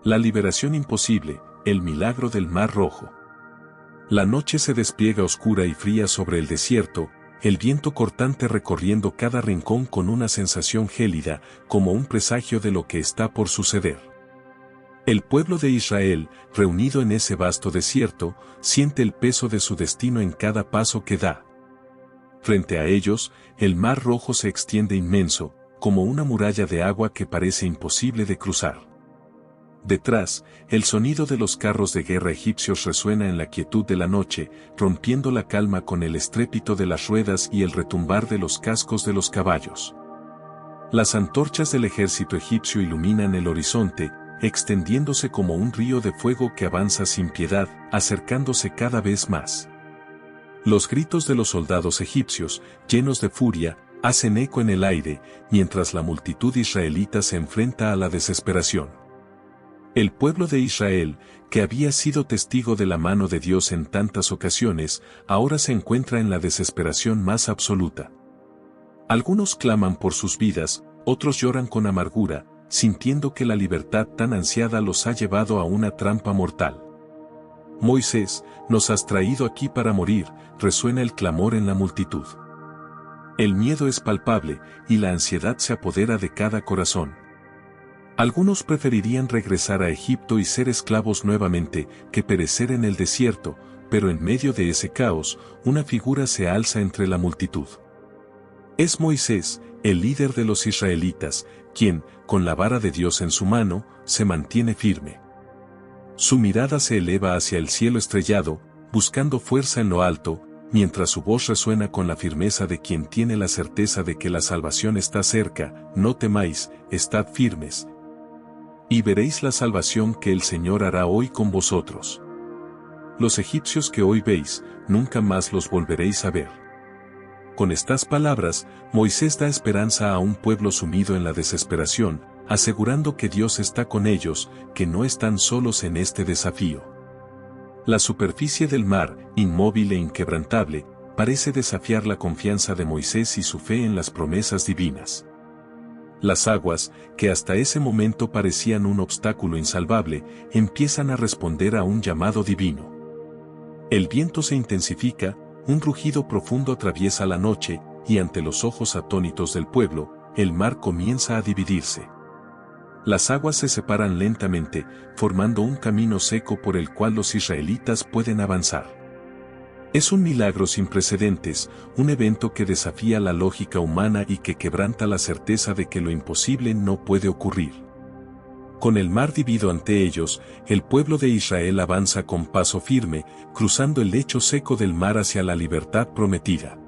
La liberación imposible, el milagro del Mar Rojo. La noche se despliega oscura y fría sobre el desierto, el viento cortante recorriendo cada rincón con una sensación gélida, como un presagio de lo que está por suceder. El pueblo de Israel, reunido en ese vasto desierto, siente el peso de su destino en cada paso que da. Frente a ellos, el Mar Rojo se extiende inmenso, como una muralla de agua que parece imposible de cruzar. Detrás, el sonido de los carros de guerra egipcios resuena en la quietud de la noche, rompiendo la calma con el estrépito de las ruedas y el retumbar de los cascos de los caballos. Las antorchas del ejército egipcio iluminan el horizonte, extendiéndose como un río de fuego que avanza sin piedad, acercándose cada vez más. Los gritos de los soldados egipcios, llenos de furia, hacen eco en el aire, mientras la multitud israelita se enfrenta a la desesperación. El pueblo de Israel, que había sido testigo de la mano de Dios en tantas ocasiones, ahora se encuentra en la desesperación más absoluta. Algunos claman por sus vidas, otros lloran con amargura, sintiendo que la libertad tan ansiada los ha llevado a una trampa mortal. Moisés, nos has traído aquí para morir, resuena el clamor en la multitud. El miedo es palpable, y la ansiedad se apodera de cada corazón. Algunos preferirían regresar a Egipto y ser esclavos nuevamente, que perecer en el desierto, pero en medio de ese caos, una figura se alza entre la multitud. Es Moisés, el líder de los israelitas, quien, con la vara de Dios en su mano, se mantiene firme. Su mirada se eleva hacia el cielo estrellado, buscando fuerza en lo alto, mientras su voz resuena con la firmeza de quien tiene la certeza de que la salvación está cerca. No temáis, estad firmes, y veréis la salvación que el Señor hará hoy con vosotros. Los egipcios que hoy veis, nunca más los volveréis a ver. Con estas palabras, Moisés da esperanza a un pueblo sumido en la desesperación, asegurando que Dios está con ellos, que no están solos en este desafío. La superficie del mar, inmóvil e inquebrantable, parece desafiar la confianza de Moisés y su fe en las promesas divinas. Las aguas, que hasta ese momento parecían un obstáculo insalvable, empiezan a responder a un llamado divino. El viento se intensifica, un rugido profundo atraviesa la noche, y ante los ojos atónitos del pueblo, el mar comienza a dividirse. Las aguas se separan lentamente, formando un camino seco por el cual los israelitas pueden avanzar. Es un milagro sin precedentes, un evento que desafía la lógica humana y que quebranta la certeza de que lo imposible no puede ocurrir. Con el mar dividido ante ellos, el pueblo de Israel avanza con paso firme, cruzando el lecho seco del mar hacia la libertad prometida.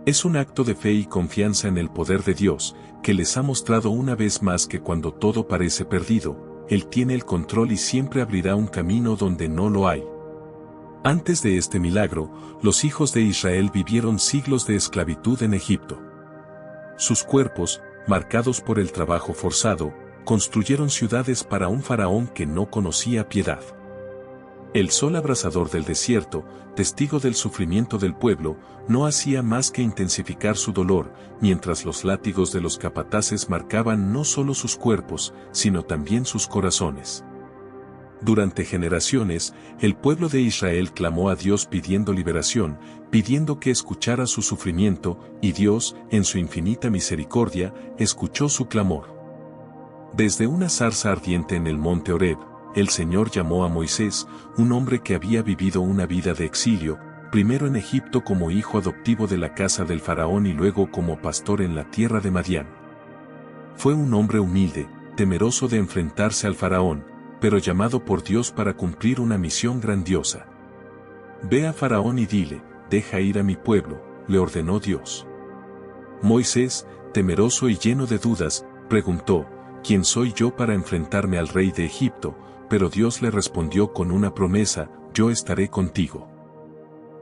Es un acto de fe y confianza en el poder de Dios, que les ha mostrado una vez más que cuando todo parece perdido, Él tiene el control y siempre abrirá un camino donde no lo hay. Antes de este milagro, los hijos de Israel vivieron siglos de esclavitud en Egipto. Sus cuerpos, marcados por el trabajo forzado, construyeron ciudades para un faraón que no conocía piedad. El sol abrasador del desierto, testigo del sufrimiento del pueblo, no hacía más que intensificar su dolor, mientras los látigos de los capataces marcaban no solo sus cuerpos, sino también sus corazones. Durante generaciones, el pueblo de Israel clamó a Dios pidiendo liberación, pidiendo que escuchara su sufrimiento, y Dios, en su infinita misericordia, escuchó su clamor. Desde una zarza ardiente en el monte Horeb, el Señor llamó a Moisés, un hombre que había vivido una vida de exilio, primero en Egipto como hijo adoptivo de la casa del faraón y luego como pastor en la tierra de Madián. Fue un hombre humilde, temeroso de enfrentarse al faraón, pero llamado por Dios para cumplir una misión grandiosa. Ve a Faraón y dile, deja ir a mi pueblo, le ordenó Dios. Moisés, temeroso y lleno de dudas, preguntó, ¿quién soy yo para enfrentarme al rey de Egipto? Pero Dios le respondió con una promesa, yo estaré contigo.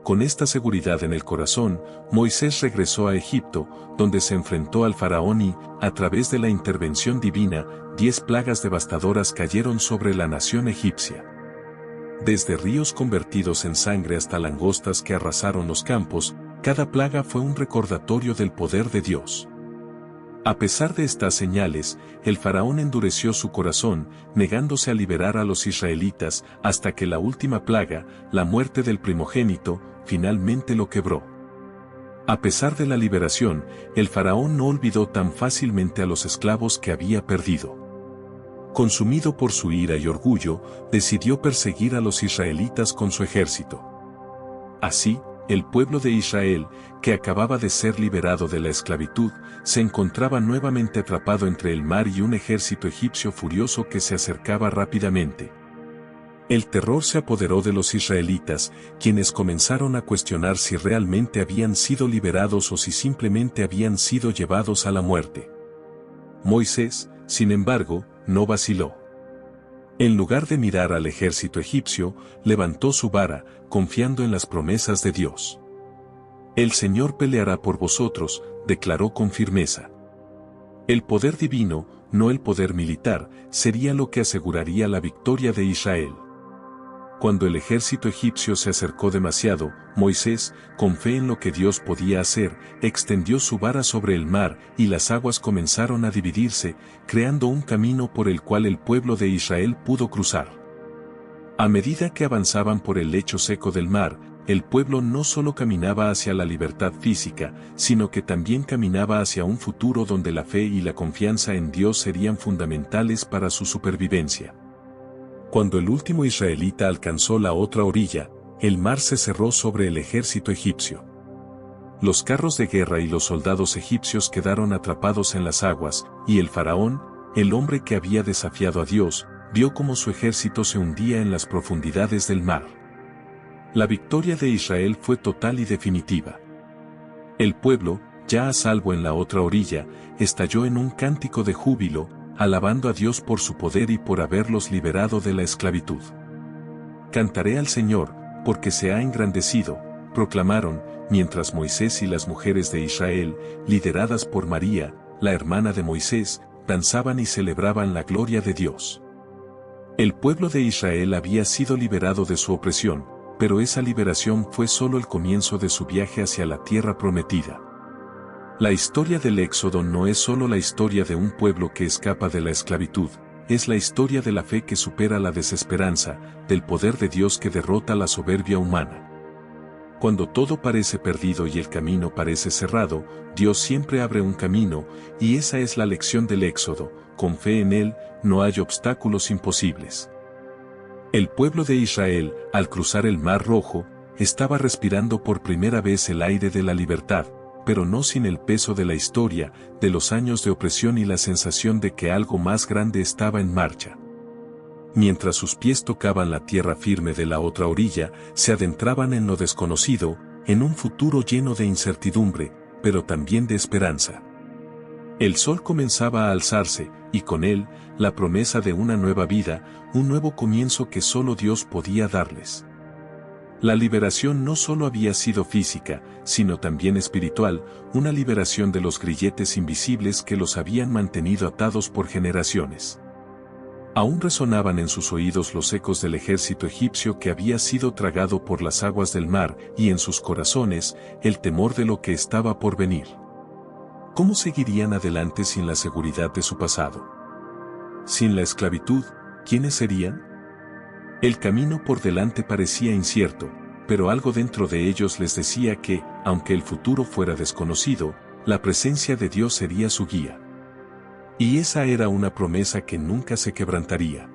Con esta seguridad en el corazón, Moisés regresó a Egipto, donde se enfrentó al faraón y, a través de la intervención divina, 10 plagas devastadoras cayeron sobre la nación egipcia. Desde ríos convertidos en sangre hasta langostas que arrasaron los campos, cada plaga fue un recordatorio del poder de Dios. A pesar de estas señales, el faraón endureció su corazón, negándose a liberar a los israelitas hasta que la última plaga, la muerte del primogénito, finalmente lo quebró. A pesar de la liberación, el faraón no olvidó tan fácilmente a los esclavos que había perdido. Consumido por su ira y orgullo, decidió perseguir a los israelitas con su ejército. Así, el pueblo de Israel, que acababa de ser liberado de la esclavitud, se encontraba nuevamente atrapado entre el mar y un ejército egipcio furioso que se acercaba rápidamente. El terror se apoderó de los israelitas, quienes comenzaron a cuestionar si realmente habían sido liberados o si simplemente habían sido llevados a la muerte. Moisés, sin embargo, no vaciló. En lugar de mirar al ejército egipcio, levantó su vara, confiando en las promesas de Dios. El Señor peleará por vosotros, declaró con firmeza. El poder divino, no el poder militar, sería lo que aseguraría la victoria de Israel. Cuando el ejército egipcio se acercó demasiado, Moisés, con fe en lo que Dios podía hacer, extendió su vara sobre el mar y las aguas comenzaron a dividirse, creando un camino por el cual el pueblo de Israel pudo cruzar. A medida que avanzaban por el lecho seco del mar, el pueblo no solo caminaba hacia la libertad física, sino que también caminaba hacia un futuro donde la fe y la confianza en Dios serían fundamentales para su supervivencia. Cuando el último israelita alcanzó la otra orilla, el mar se cerró sobre el ejército egipcio. Los carros de guerra y los soldados egipcios quedaron atrapados en las aguas, y el faraón, el hombre que había desafiado a Dios, vio cómo su ejército se hundía en las profundidades del mar. La victoria de Israel fue total y definitiva. El pueblo, ya a salvo en la otra orilla, estalló en un cántico de júbilo, alabando a Dios por su poder y por haberlos liberado de la esclavitud. Cantaré al Señor, porque se ha engrandecido, proclamaron, mientras Moisés y las mujeres de Israel, lideradas por María, la hermana de Moisés, danzaban y celebraban la gloria de Dios. El pueblo de Israel había sido liberado de su opresión, pero esa liberación fue solo el comienzo de su viaje hacia la tierra prometida. La historia del Éxodo no es solo la historia de un pueblo que escapa de la esclavitud, es la historia de la fe que supera la desesperanza, del poder de Dios que derrota la soberbia humana. Cuando todo parece perdido y el camino parece cerrado, Dios siempre abre un camino, y esa es la lección del Éxodo, con fe en Él, no hay obstáculos imposibles. El pueblo de Israel, al cruzar el Mar Rojo, estaba respirando por primera vez el aire de la libertad, pero no sin el peso de la historia, de los años de opresión y la sensación de que algo más grande estaba en marcha. Mientras sus pies tocaban la tierra firme de la otra orilla, se adentraban en lo desconocido, en un futuro lleno de incertidumbre, pero también de esperanza. El sol comenzaba a alzarse, y con él, la promesa de una nueva vida, un nuevo comienzo que solo Dios podía darles. La liberación no solo había sido física, sino también espiritual, una liberación de los grilletes invisibles que los habían mantenido atados por generaciones. Aún resonaban en sus oídos los ecos del ejército egipcio que había sido tragado por las aguas del mar, y en sus corazones, el temor de lo que estaba por venir. ¿Cómo seguirían adelante sin la seguridad de su pasado? Sin la esclavitud, ¿quiénes serían? El camino por delante parecía incierto, pero algo dentro de ellos les decía que, aunque el futuro fuera desconocido, la presencia de Dios sería su guía. Y esa era una promesa que nunca se quebrantaría.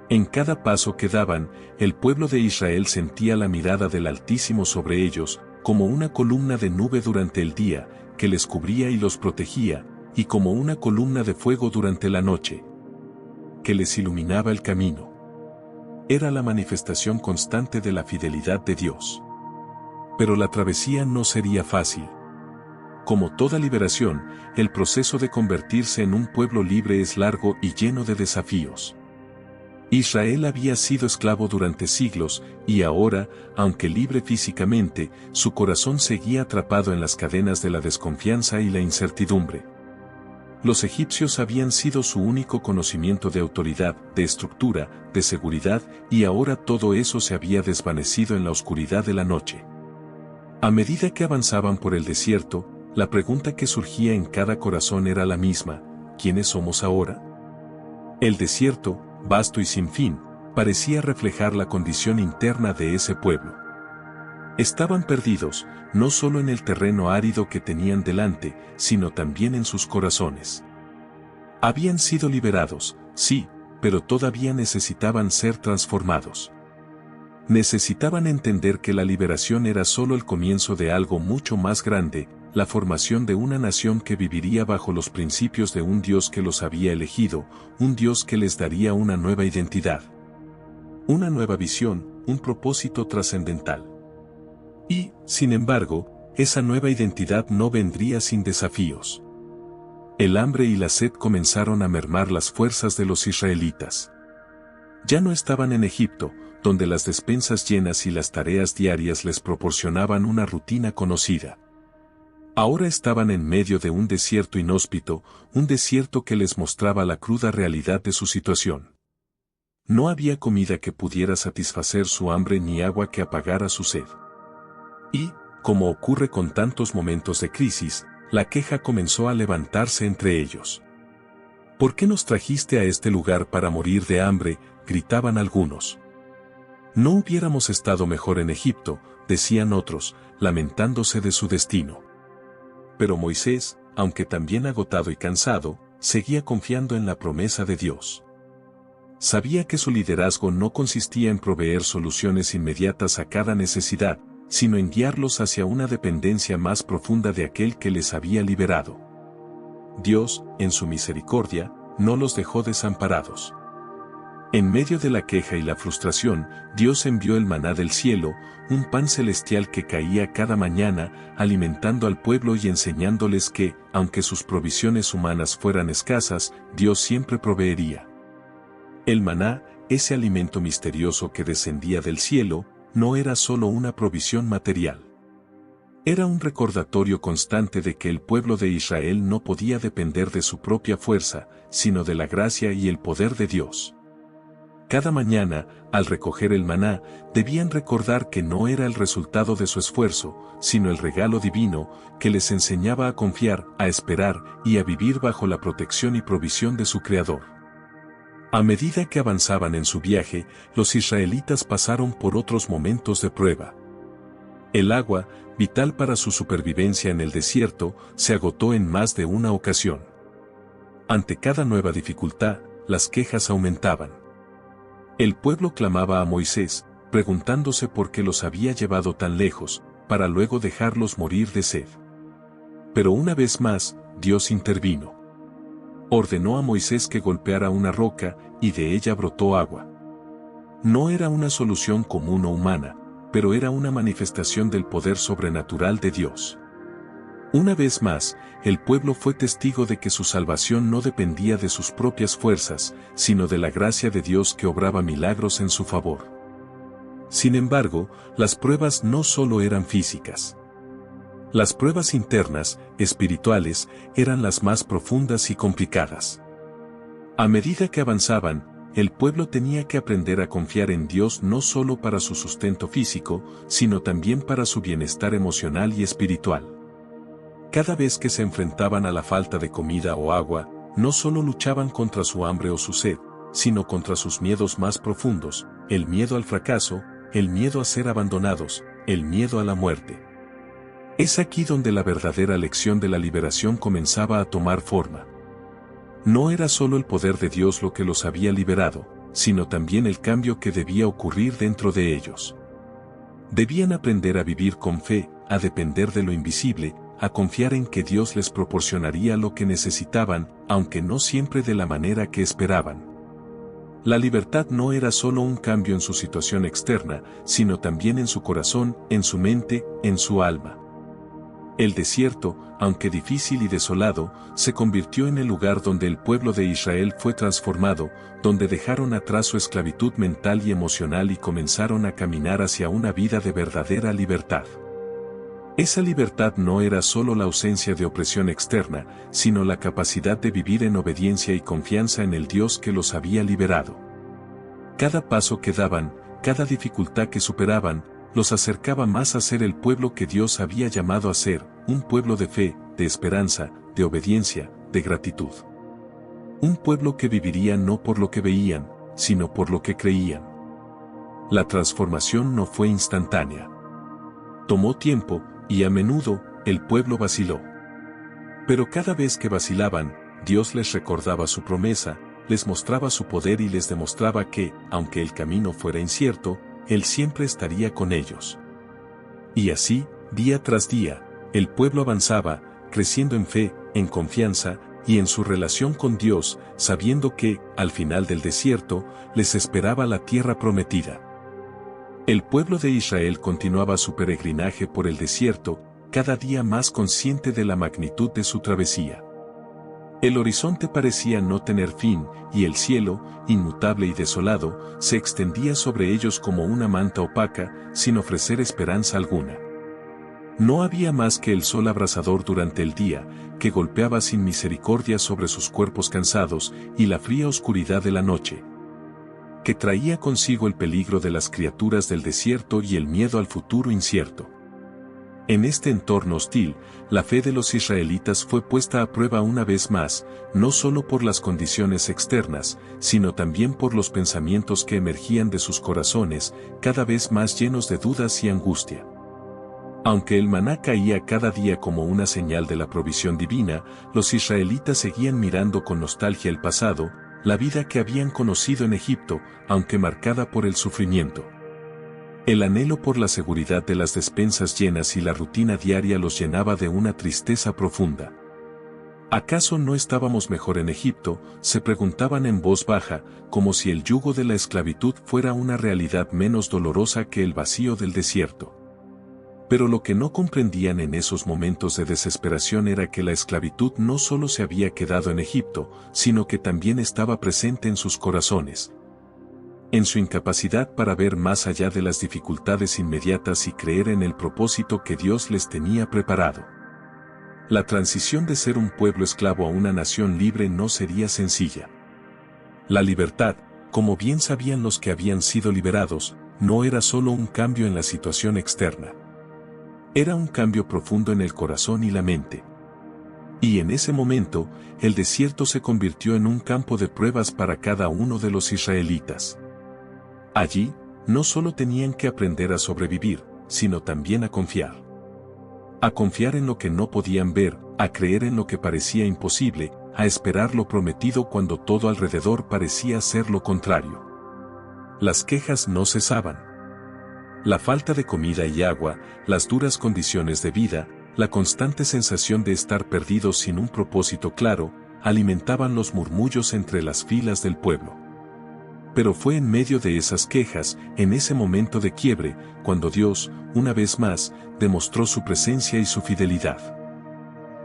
En cada paso que daban, el pueblo de Israel sentía la mirada del Altísimo sobre ellos, como una columna de nube durante el día, que les cubría y los protegía, y como una columna de fuego durante la noche, que les iluminaba el camino. Era la manifestación constante de la fidelidad de Dios. Pero la travesía no sería fácil. Como toda liberación, el proceso de convertirse en un pueblo libre es largo y lleno de desafíos. Israel había sido esclavo durante siglos, y ahora, aunque libre físicamente, su corazón seguía atrapado en las cadenas de la desconfianza y la incertidumbre. Los egipcios habían sido su único conocimiento de autoridad, de estructura, de seguridad, y ahora todo eso se había desvanecido en la oscuridad de la noche. A medida que avanzaban por el desierto, la pregunta que surgía en cada corazón era la misma: ¿quiénes somos ahora? El desierto, vasto y sin fin, parecía reflejar la condición interna de ese pueblo. Estaban perdidos, no solo en el terreno árido que tenían delante, sino también en sus corazones. Habían sido liberados, sí, pero todavía necesitaban ser transformados. Necesitaban entender que la liberación era solo el comienzo de algo mucho más grande, la formación de una nación que viviría bajo los principios de un Dios que los había elegido, un Dios que les daría una nueva identidad. Una nueva visión, un propósito trascendental. Y, sin embargo, esa nueva identidad no vendría sin desafíos. El hambre y la sed comenzaron a mermar las fuerzas de los israelitas. Ya no estaban en Egipto, donde las despensas llenas y las tareas diarias les proporcionaban una rutina conocida. Ahora estaban en medio de un desierto inhóspito, un desierto que les mostraba la cruda realidad de su situación. No había comida que pudiera satisfacer su hambre ni agua que apagara su sed. Y, como ocurre con tantos momentos de crisis, la queja comenzó a levantarse entre ellos. ¿Por qué nos trajiste a este lugar para morir de hambre?, gritaban algunos. No hubiéramos estado mejor en Egipto, decían otros, lamentándose de su destino. Pero Moisés, aunque también agotado y cansado, seguía confiando en la promesa de Dios. Sabía que su liderazgo no consistía en proveer soluciones inmediatas a cada necesidad, sino en guiarlos hacia una dependencia más profunda de aquel que les había liberado. Dios, en su misericordia, no los dejó desamparados. En medio de la queja y la frustración, Dios envió el maná del cielo, un pan celestial que caía cada mañana, alimentando al pueblo y enseñándoles que, aunque sus provisiones humanas fueran escasas, Dios siempre proveería. El maná, ese alimento misterioso que descendía del cielo, no era solo una provisión material. Era un recordatorio constante de que el pueblo de Israel no podía depender de su propia fuerza, sino de la gracia y el poder de Dios. Cada mañana, al recoger el maná, debían recordar que no era el resultado de su esfuerzo, sino el regalo divino, que les enseñaba a confiar, a esperar y a vivir bajo la protección y provisión de su Creador. A medida que avanzaban en su viaje, los israelitas pasaron por otros momentos de prueba. El agua, vital para su supervivencia en el desierto, se agotó en más de una ocasión. Ante cada nueva dificultad, las quejas aumentaban. El pueblo clamaba a Moisés, preguntándose por qué los había llevado tan lejos, para luego dejarlos morir de sed. Pero una vez más, Dios intervino. Ordenó a Moisés que golpeara una roca, y de ella brotó agua. No era una solución común o humana, pero era una manifestación del poder sobrenatural de Dios. Una vez más, el pueblo fue testigo de que su salvación no dependía de sus propias fuerzas, sino de la gracia de Dios que obraba milagros en su favor. Sin embargo, las pruebas no solo eran físicas. Las pruebas internas, espirituales, eran las más profundas y complicadas. A medida que avanzaban, el pueblo tenía que aprender a confiar en Dios no solo para su sustento físico, sino también para su bienestar emocional y espiritual. Cada vez que se enfrentaban a la falta de comida o agua, no solo luchaban contra su hambre o su sed, sino contra sus miedos más profundos, el miedo al fracaso, el miedo a ser abandonados, el miedo a la muerte. Es aquí donde la verdadera lección de la liberación comenzaba a tomar forma. No era solo el poder de Dios lo que los había liberado, sino también el cambio que debía ocurrir dentro de ellos. Debían aprender a vivir con fe, a depender de lo invisible, a confiar en que Dios les proporcionaría lo que necesitaban, aunque no siempre de la manera que esperaban. La libertad no era solo un cambio en su situación externa, sino también en su corazón, en su mente, en su alma. El desierto, aunque difícil y desolado, se convirtió en el lugar donde el pueblo de Israel fue transformado, donde dejaron atrás su esclavitud mental y emocional y comenzaron a caminar hacia una vida de verdadera libertad. Esa libertad no era solo la ausencia de opresión externa, sino la capacidad de vivir en obediencia y confianza en el Dios que los había liberado. Cada paso que daban, cada dificultad que superaban, los acercaba más a ser el pueblo que Dios había llamado a ser, un pueblo de fe, de esperanza, de obediencia, de gratitud. Un pueblo que viviría no por lo que veían, sino por lo que creían. La transformación no fue instantánea. Tomó tiempo, y a menudo, el pueblo vaciló. Pero cada vez que vacilaban, Dios les recordaba su promesa, les mostraba su poder y les demostraba que, aunque el camino fuera incierto, Él siempre estaría con ellos. Y así, día tras día, el pueblo avanzaba, creciendo en fe, en confianza, y en su relación con Dios, sabiendo que, al final del desierto, les esperaba la tierra prometida. El pueblo de Israel continuaba su peregrinaje por el desierto, cada día más consciente de la magnitud de su travesía. El horizonte parecía no tener fin, y el cielo, inmutable y desolado, se extendía sobre ellos como una manta opaca, sin ofrecer esperanza alguna. No había más que el sol abrasador durante el día, que golpeaba sin misericordia sobre sus cuerpos cansados, y la fría oscuridad de la noche, que traía consigo el peligro de las criaturas del desierto y el miedo al futuro incierto. En este entorno hostil, la fe de los israelitas fue puesta a prueba una vez más, no solo por las condiciones externas, sino también por los pensamientos que emergían de sus corazones, cada vez más llenos de dudas y angustia. Aunque el maná caía cada día como una señal de la provisión divina, los israelitas seguían mirando con nostalgia el pasado, la vida que habían conocido en Egipto, aunque marcada por el sufrimiento. El anhelo por la seguridad de las despensas llenas y la rutina diaria los llenaba de una tristeza profunda. ¿Acaso no estábamos mejor en Egipto?, se preguntaban en voz baja, como si el yugo de la esclavitud fuera una realidad menos dolorosa que el vacío del desierto. Pero lo que no comprendían en esos momentos de desesperación era que la esclavitud no solo se había quedado en Egipto, sino que también estaba presente en sus corazones. En su incapacidad para ver más allá de las dificultades inmediatas y creer en el propósito que Dios les tenía preparado. La transición de ser un pueblo esclavo a una nación libre no sería sencilla. La libertad, como bien sabían los que habían sido liberados, no era solo un cambio en la situación externa. Era un cambio profundo en el corazón y la mente. Y en ese momento, el desierto se convirtió en un campo de pruebas para cada uno de los israelitas. Allí, no solo tenían que aprender a sobrevivir, sino también a confiar. A confiar en lo que no podían ver, a creer en lo que parecía imposible, a esperar lo prometido cuando todo alrededor parecía ser lo contrario. Las quejas no cesaban. La falta de comida y agua, las duras condiciones de vida, la constante sensación de estar perdidos sin un propósito claro, alimentaban los murmullos entre las filas del pueblo. Pero fue en medio de esas quejas, en ese momento de quiebre, cuando Dios, una vez más, demostró su presencia y su fidelidad.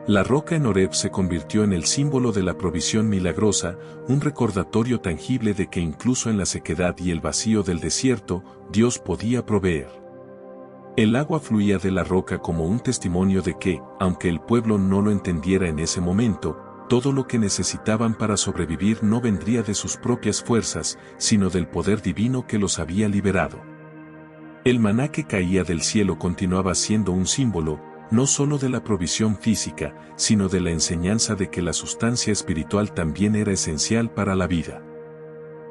La roca en Horeb se convirtió en el símbolo de la provisión milagrosa, un recordatorio tangible de que incluso en la sequedad y el vacío del desierto, Dios podía proveer. El agua fluía de la roca como un testimonio de que, aunque el pueblo no lo entendiera en ese momento, todo lo que necesitaban para sobrevivir no vendría de sus propias fuerzas, sino del poder divino que los había liberado. El maná que caía del cielo continuaba siendo un símbolo, no solo de la provisión física, sino de la enseñanza de que la sustancia espiritual también era esencial para la vida.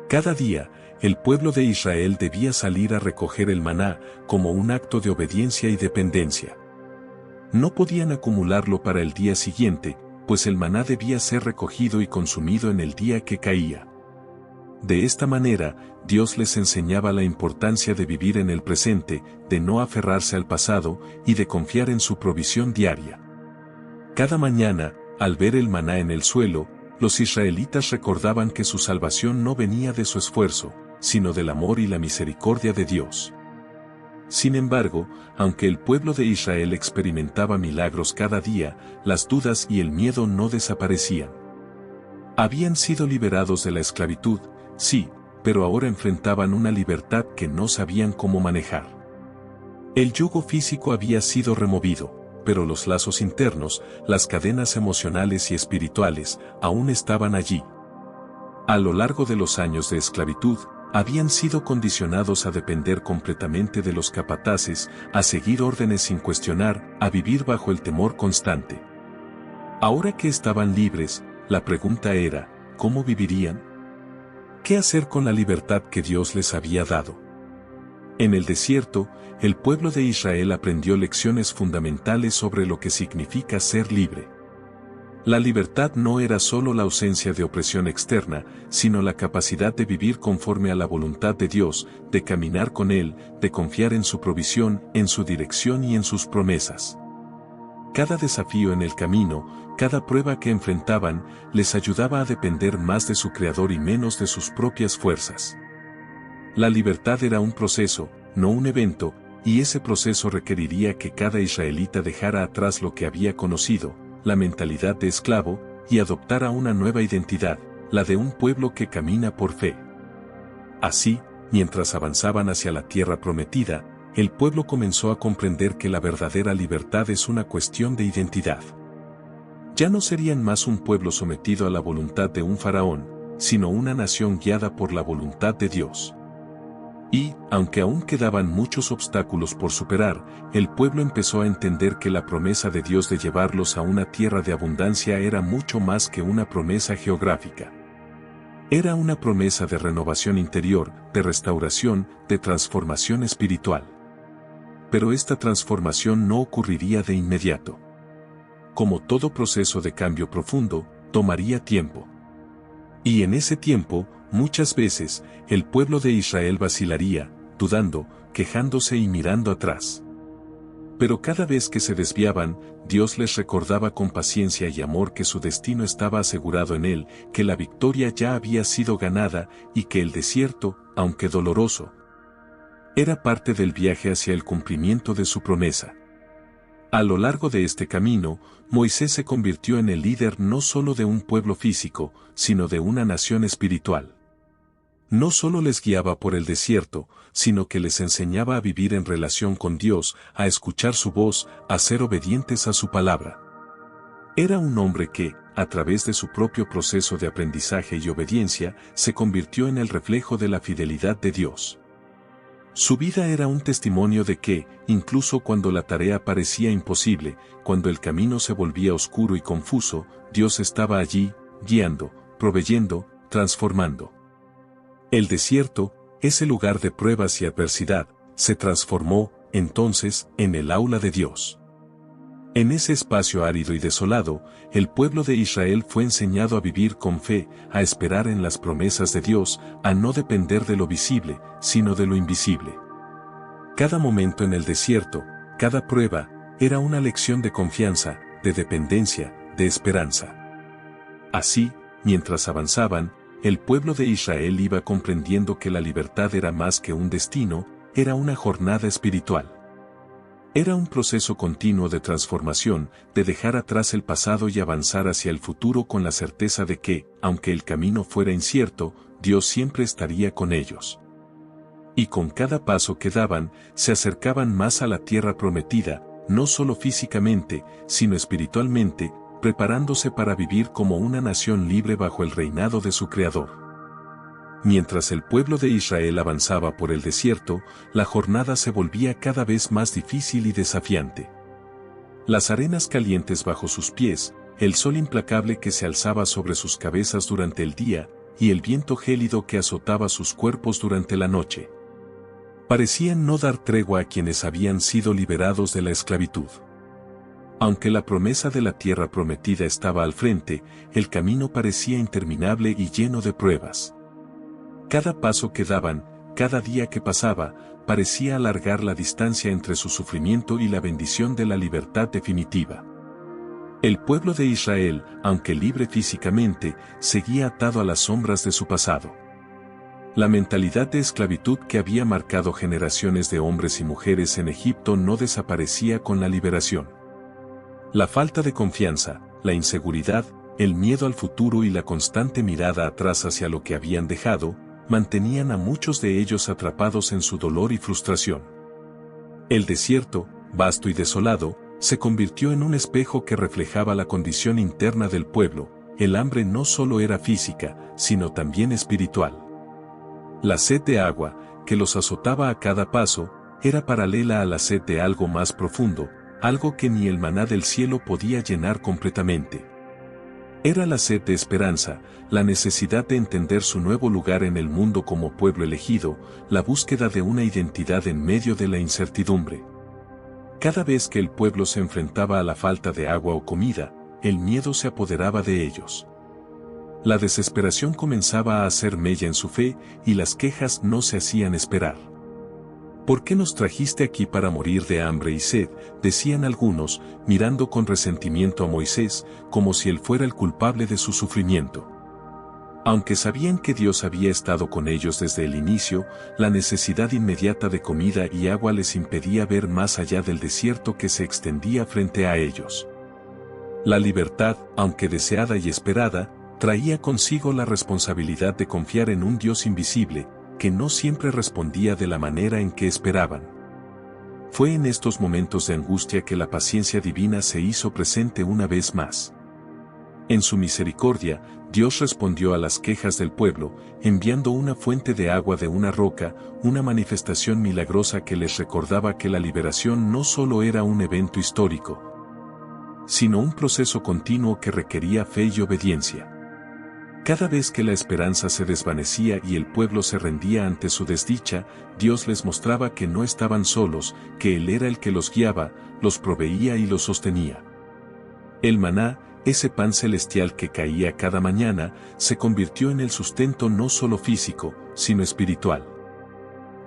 Cada día, el pueblo de Israel debía salir a recoger el maná, como un acto de obediencia y dependencia. No podían acumularlo para el día siguiente, pues el maná debía ser recogido y consumido en el día que caía. De esta manera, Dios les enseñaba la importancia de vivir en el presente, de no aferrarse al pasado, y de confiar en su provisión diaria. Cada mañana, al ver el maná en el suelo, los israelitas recordaban que su salvación no venía de su esfuerzo, sino del amor y la misericordia de Dios. Sin embargo, aunque el pueblo de Israel experimentaba milagros cada día, las dudas y el miedo no desaparecían. Habían sido liberados de la esclavitud, sí, pero ahora enfrentaban una libertad que no sabían cómo manejar. El yugo físico había sido removido, pero los lazos internos, las cadenas emocionales y espirituales, aún estaban allí. A lo largo de los años de esclavitud, habían sido condicionados a depender completamente de los capataces, a seguir órdenes sin cuestionar, a vivir bajo el temor constante. Ahora que estaban libres, la pregunta era, ¿cómo vivirían? ¿Qué hacer con la libertad que Dios les había dado? En el desierto, el pueblo de Israel aprendió lecciones fundamentales sobre lo que significa ser libre. La libertad no era solo la ausencia de opresión externa, sino la capacidad de vivir conforme a la voluntad de Dios, de caminar con Él, de confiar en su provisión, en su dirección y en sus promesas. Cada desafío en el camino, cada prueba que enfrentaban, les ayudaba a depender más de su Creador y menos de sus propias fuerzas. La libertad era un proceso, no un evento, y ese proceso requeriría que cada israelita dejara atrás lo que había conocido, la mentalidad de esclavo, y adoptara una nueva identidad, la de un pueblo que camina por fe. Así, mientras avanzaban hacia la tierra prometida, el pueblo comenzó a comprender que la verdadera libertad es una cuestión de identidad. Ya no serían más un pueblo sometido a la voluntad de un faraón, sino una nación guiada por la voluntad de Dios. Y, aunque aún quedaban muchos obstáculos por superar, el pueblo empezó a entender que la promesa de Dios de llevarlos a una tierra de abundancia era mucho más que una promesa geográfica. Era una promesa de renovación interior, de restauración, de transformación espiritual. Pero esta transformación no ocurriría de inmediato. Como todo proceso de cambio profundo, tomaría tiempo. Y en ese tiempo, muchas veces, el pueblo de Israel vacilaría, dudando, quejándose y mirando atrás. Pero cada vez que se desviaban, Dios les recordaba con paciencia y amor que su destino estaba asegurado en Él, que la victoria ya había sido ganada y que el desierto, aunque doloroso, era parte del viaje hacia el cumplimiento de su promesa. A lo largo de este camino, Moisés se convirtió en el líder no solo de un pueblo físico, sino de una nación espiritual. No solo les guiaba por el desierto, sino que les enseñaba a vivir en relación con Dios, a escuchar su voz, a ser obedientes a su palabra. Era un hombre que, a través de su propio proceso de aprendizaje y obediencia, se convirtió en el reflejo de la fidelidad de Dios. Su vida era un testimonio de que, incluso cuando la tarea parecía imposible, cuando el camino se volvía oscuro y confuso, Dios estaba allí, guiando, proveyendo, transformando. El desierto, ese lugar de pruebas y adversidad, se transformó, entonces, en el aula de Dios. En ese espacio árido y desolado, el pueblo de Israel fue enseñado a vivir con fe, a esperar en las promesas de Dios, a no depender de lo visible, sino de lo invisible. Cada momento en el desierto, cada prueba, era una lección de confianza, de dependencia, de esperanza. Así, mientras avanzaban, el pueblo de Israel iba comprendiendo que la libertad era más que un destino, era una jornada espiritual. Era un proceso continuo de transformación, de dejar atrás el pasado y avanzar hacia el futuro con la certeza de que, aunque el camino fuera incierto, Dios siempre estaría con ellos. Y con cada paso que daban, se acercaban más a la tierra prometida, no solo físicamente, sino espiritualmente, preparándose para vivir como una nación libre bajo el reinado de su Creador. Mientras el pueblo de Israel avanzaba por el desierto, la jornada se volvía cada vez más difícil y desafiante. Las arenas calientes bajo sus pies, el sol implacable que se alzaba sobre sus cabezas durante el día, y el viento gélido que azotaba sus cuerpos durante la noche, parecían no dar tregua a quienes habían sido liberados de la esclavitud. Aunque la promesa de la tierra prometida estaba al frente, el camino parecía interminable y lleno de pruebas. Cada paso que daban, cada día que pasaba, parecía alargar la distancia entre su sufrimiento y la bendición de la libertad definitiva. El pueblo de Israel, aunque libre físicamente, seguía atado a las sombras de su pasado. La mentalidad de esclavitud que había marcado generaciones de hombres y mujeres en Egipto no desaparecía con la liberación. La falta de confianza, la inseguridad, el miedo al futuro y la constante mirada atrás hacia lo que habían dejado, mantenían a muchos de ellos atrapados en su dolor y frustración. El desierto, vasto y desolado, se convirtió en un espejo que reflejaba la condición interna del pueblo. El hambre no solo era física, sino también espiritual. La sed de agua, que los azotaba a cada paso, era paralela a la sed de algo más profundo, algo que ni el maná del cielo podía llenar completamente. Era la sed de esperanza, la necesidad de entender su nuevo lugar en el mundo como pueblo elegido, la búsqueda de una identidad en medio de la incertidumbre. Cada vez que el pueblo se enfrentaba a la falta de agua o comida, el miedo se apoderaba de ellos. La desesperación comenzaba a hacer mella en su fe y las quejas no se hacían esperar. ¿Por qué nos trajiste aquí para morir de hambre y sed?, decían algunos, mirando con resentimiento a Moisés, como si él fuera el culpable de su sufrimiento. Aunque sabían que Dios había estado con ellos desde el inicio, la necesidad inmediata de comida y agua les impedía ver más allá del desierto que se extendía frente a ellos. La libertad, aunque deseada y esperada, traía consigo la responsabilidad de confiar en un Dios invisible, que no siempre respondía de la manera en que esperaban. Fue en estos momentos de angustia que la paciencia divina se hizo presente una vez más. En su misericordia, Dios respondió a las quejas del pueblo, enviando una fuente de agua de una roca, una manifestación milagrosa que les recordaba que la liberación no solo era un evento histórico, sino un proceso continuo que requería fe y obediencia. Cada vez que la esperanza se desvanecía y el pueblo se rendía ante su desdicha, Dios les mostraba que no estaban solos, que Él era el que los guiaba, los proveía y los sostenía. El maná, ese pan celestial que caía cada mañana, se convirtió en el sustento no solo físico, sino espiritual.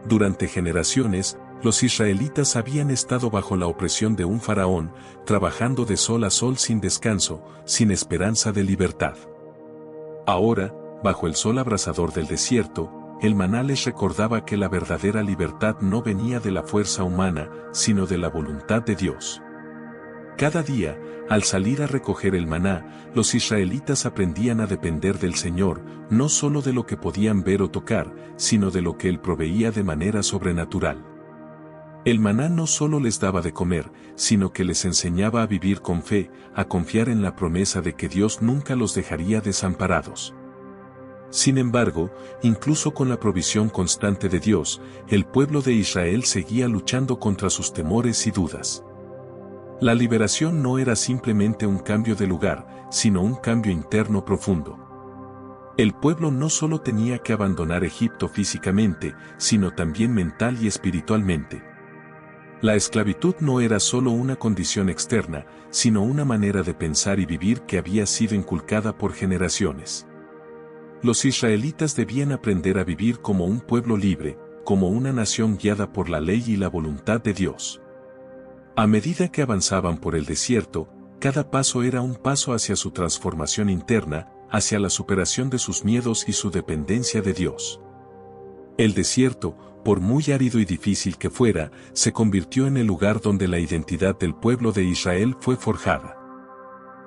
Durante generaciones, los israelitas habían estado bajo la opresión de un faraón, trabajando de sol a sol sin descanso, sin esperanza de libertad. Ahora, bajo el sol abrasador del desierto, el maná les recordaba que la verdadera libertad no venía de la fuerza humana, sino de la voluntad de Dios. Cada día, al salir a recoger el maná, los israelitas aprendían a depender del Señor, no solo de lo que podían ver o tocar, sino de lo que Él proveía de manera sobrenatural. El maná no solo les daba de comer, sino que les enseñaba a vivir con fe, a confiar en la promesa de que Dios nunca los dejaría desamparados. Sin embargo, incluso con la provisión constante de Dios, el pueblo de Israel seguía luchando contra sus temores y dudas. La liberación no era simplemente un cambio de lugar, sino un cambio interno profundo. El pueblo no solo tenía que abandonar Egipto físicamente, sino también mental y espiritualmente. La esclavitud no era solo una condición externa, sino una manera de pensar y vivir que había sido inculcada por generaciones. Los israelitas debían aprender a vivir como un pueblo libre, como una nación guiada por la ley y la voluntad de Dios. A medida que avanzaban por el desierto, cada paso era un paso hacia su transformación interna, hacia la superación de sus miedos y su dependencia de Dios. El desierto, por muy árido y difícil que fuera, se convirtió en el lugar donde la identidad del pueblo de Israel fue forjada.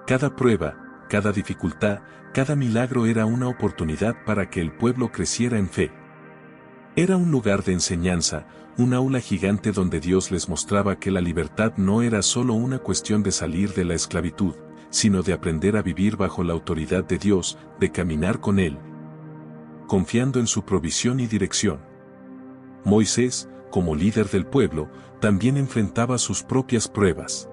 Cada prueba, cada dificultad, cada milagro era una oportunidad para que el pueblo creciera en fe. Era un lugar de enseñanza, un aula gigante donde Dios les mostraba que la libertad no era solo una cuestión de salir de la esclavitud, sino de aprender a vivir bajo la autoridad de Dios, de caminar con Él, confiando en su provisión y dirección. Moisés, como líder del pueblo, también enfrentaba sus propias pruebas.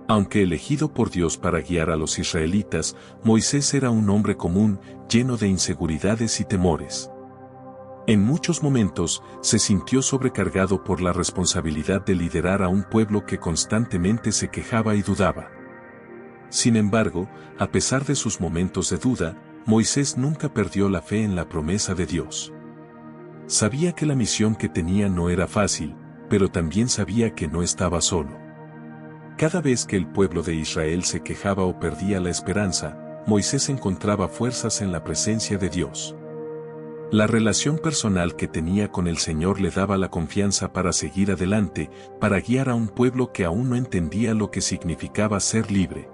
Aunque elegido por Dios para guiar a los israelitas, Moisés era un hombre común, lleno de inseguridades y temores. En muchos momentos, se sintió sobrecargado por la responsabilidad de liderar a un pueblo que constantemente se quejaba y dudaba. Sin embargo, a pesar de sus momentos de duda, Moisés nunca perdió la fe en la promesa de Dios. Sabía que la misión que tenía no era fácil, pero también sabía que no estaba solo. Cada vez que el pueblo de Israel se quejaba o perdía la esperanza, Moisés encontraba fuerzas en la presencia de Dios. La relación personal que tenía con el Señor le daba la confianza para seguir adelante, para guiar a un pueblo que aún no entendía lo que significaba ser libre.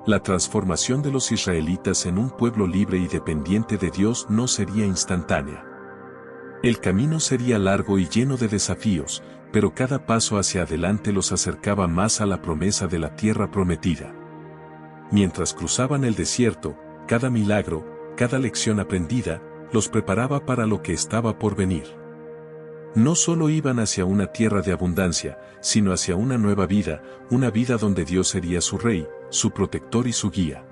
La transformación de los israelitas en un pueblo libre y dependiente de Dios no sería instantánea. El camino sería largo y lleno de desafíos, pero cada paso hacia adelante los acercaba más a la promesa de la tierra prometida. Mientras cruzaban el desierto, cada milagro, cada lección aprendida, los preparaba para lo que estaba por venir. No solo iban hacia una tierra de abundancia, sino hacia una nueva vida, una vida donde Dios sería su rey, su protector y su guía.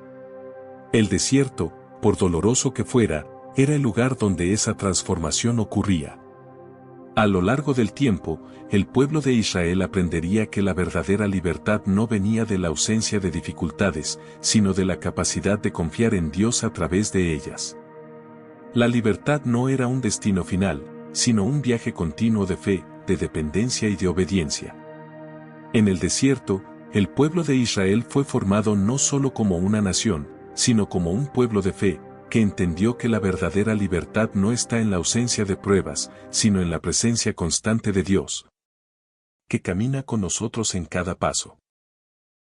El desierto, por doloroso que fuera, era el lugar donde esa transformación ocurría. A lo largo del tiempo, el pueblo de Israel aprendería que la verdadera libertad no venía de la ausencia de dificultades, sino de la capacidad de confiar en Dios a través de ellas. La libertad no era un destino final, sino un viaje continuo de fe, de dependencia y de obediencia. En el desierto, el pueblo de Israel fue formado no solo como una nación, sino como un pueblo de fe, que entendió que la verdadera libertad no está en la ausencia de pruebas, sino en la presencia constante de Dios, que camina con nosotros en cada paso.